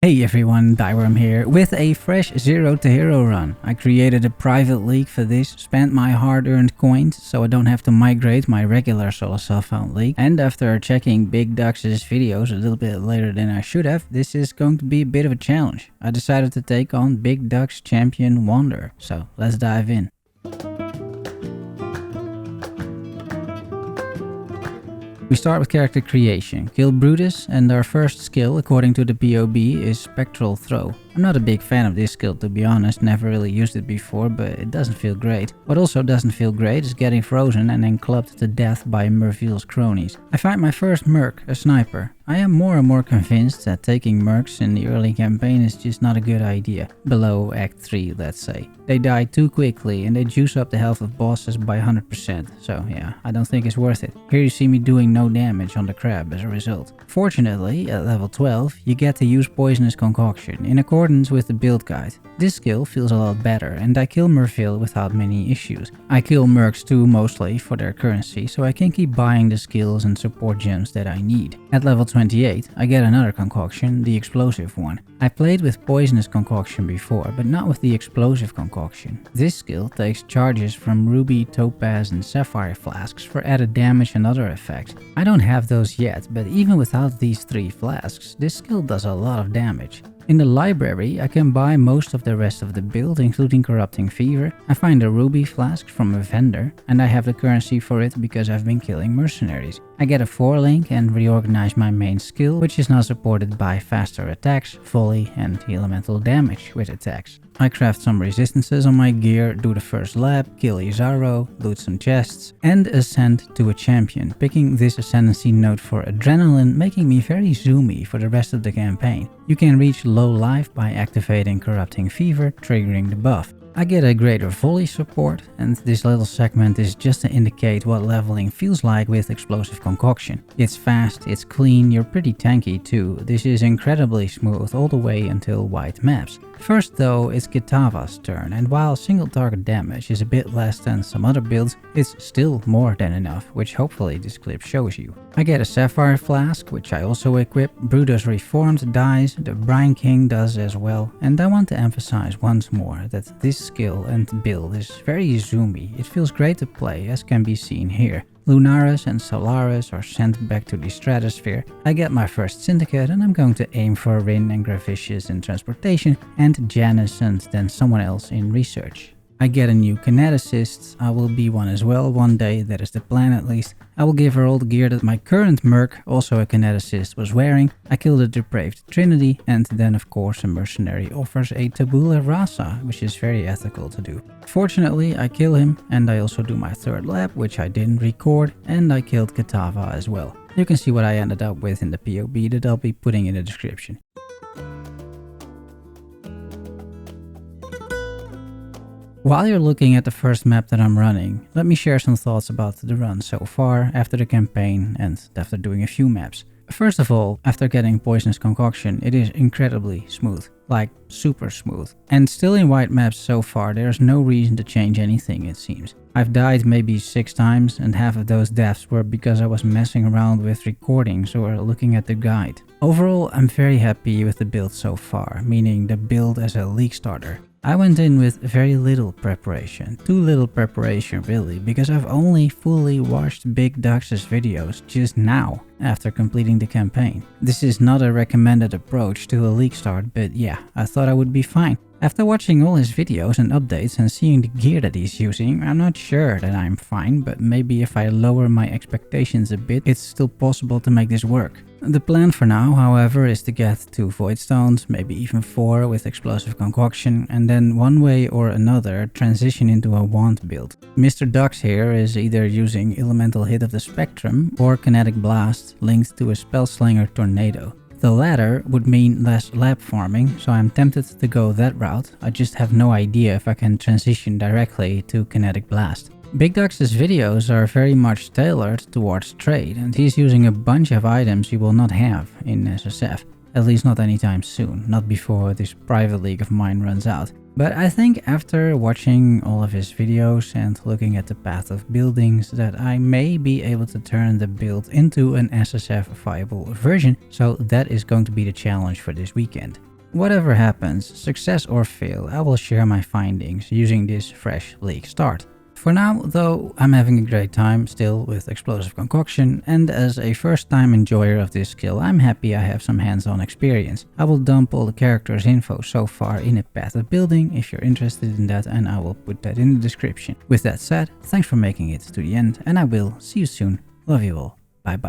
Hey everyone, Thyworm here with a fresh Zero to Hero run. I created a private league for this, spent my hard-earned coins so I don't have to migrate my regular solo self-found league, and after checking Big Duck's videos a little bit later than I should have, this is going to be a bit of a challenge. I decided to take on Big Duck's champion Wander, so let's dive in. We start with character creation, kill Brutus, and our first skill according to the PoB is Spectral Throw. I'm not a big fan of this skill to be honest, never really used it before, but it doesn't feel great. What also doesn't feel great is getting frozen and then clubbed to death by Mervil's cronies. I find my first merc, a sniper. I am more and more convinced that taking mercs in the early campaign is just not a good idea. Below Act 3, let's say. They die too quickly and they juice up the health of bosses by 100%, so yeah, I don't think it's worth it. Here you see me doing no damage on the crab as a result. Fortunately, at level 12, you get to use Poisonous Concoction in accordance with the build guide. This skill feels a lot better and I kill Mervil without many issues. I kill mercs too mostly for their currency, so I can keep buying the skills and support gems that I need. At level 28, I get another concoction, the explosive one. I played with Poisonous Concoction before, but not with the explosive concoction. This skill takes charges from ruby, topaz and sapphire flasks for added damage and other effects. I don't have those yet, but even without these 3 flasks, this skill does a lot of damage. In the library, I can buy most of the rest of the build, including Corrupting Fever. I find a ruby flask from a vendor, and I have the currency for it because I've been killing mercenaries. I get a 4-link and reorganize my main skill, which is now supported by faster attacks, volley and elemental damage with attacks. I craft some resistances on my gear, do the first lap, kill Izaro, loot some chests, and ascend to a champion, picking this ascendancy node for adrenaline, making me very zoomy for the rest of the campaign. You can reach low life by activating Corrupting Fever, triggering the buff. I get a greater volley support, and this little segment is just to indicate what leveling feels like with Explosive Concoction. It's fast, it's clean, you're pretty tanky too. This is incredibly smooth all the way until white maps. First though, it's Kitava's turn, and while single target damage is a bit less than some other builds, it's still more than enough, which hopefully this clip shows you. I get a Sapphire Flask, which I also equip, Brutus Reformed dies, the Brine King does as well, and I want to emphasize once more that this skill and build is very zoomy. It feels great to play, as can be seen here. Lunaris and Solaris are sent back to the stratosphere. I get my first Syndicate and I'm going to aim for Rin and Gravicious in transportation and Janus and then someone else in research. I get a new kineticist. I will be one as well one day, that is the plan at least. I will give her all the gear that my current merc, also a kineticist, was wearing. I kill the depraved trinity, and then of course a mercenary offers a tabula rasa, which is very ethical to do. Fortunately I kill him, and I also do my third lap, which I didn't record, and I killed Kitava as well. You can see what I ended up with in the PoB that I'll be putting in the description. While you're looking at the first map that I'm running, let me share some thoughts about the run so far, after the campaign and after doing a few maps. First of all, after getting Poisonous Concoction, it is incredibly smooth, like super smooth. And still in white maps so far, there's no reason to change anything it seems. I've died maybe 6 times and half of those deaths were because I was messing around with recordings or looking at the guide. Overall, I'm very happy with the build so far, meaning the build as a league starter. I went in with very little preparation, too little preparation really, because I've only fully watched Big Duck's videos just now after completing the campaign. This is not a recommended approach to a league start, but yeah, I thought I would be fine. After watching all his videos and updates and seeing the gear that he's using, I'm not sure that I'm fine, but maybe if I lower my expectations a bit, it's still possible to make this work. The plan for now, however, is to get 2 Void Stones, maybe even 4 with Explosive Concoction, and then one way or another transition into a wand build. Mr. Dux here is either using Elemental Hit of the Spectrum or Kinetic Blast linked to a Spellslinger Tornado. The latter would mean less lab farming, so I'm tempted to go that route. I just have no idea if I can transition directly to Kinetic Blast. Big Duck's videos are very much tailored towards trade, and he's using a bunch of items you will not have in SSF. At least not anytime soon, not before this private league of mine runs out. But I think after watching all of his videos and looking at the path of buildings that I may be able to turn the build into an SSF viable version, so that is going to be the challenge for this weekend. Whatever happens, success or fail, I will share my findings using this fresh bleak start. For now, though, I'm having a great time still with Explosive Concoction, and as a first-time enjoyer of this skill, I'm happy I have some hands-on experience. I will dump all the characters' info so far in a path of building if you're interested in that, and I will put that in the description. With that said, thanks for making it to the end, and I will see you soon. Love you all. Bye bye.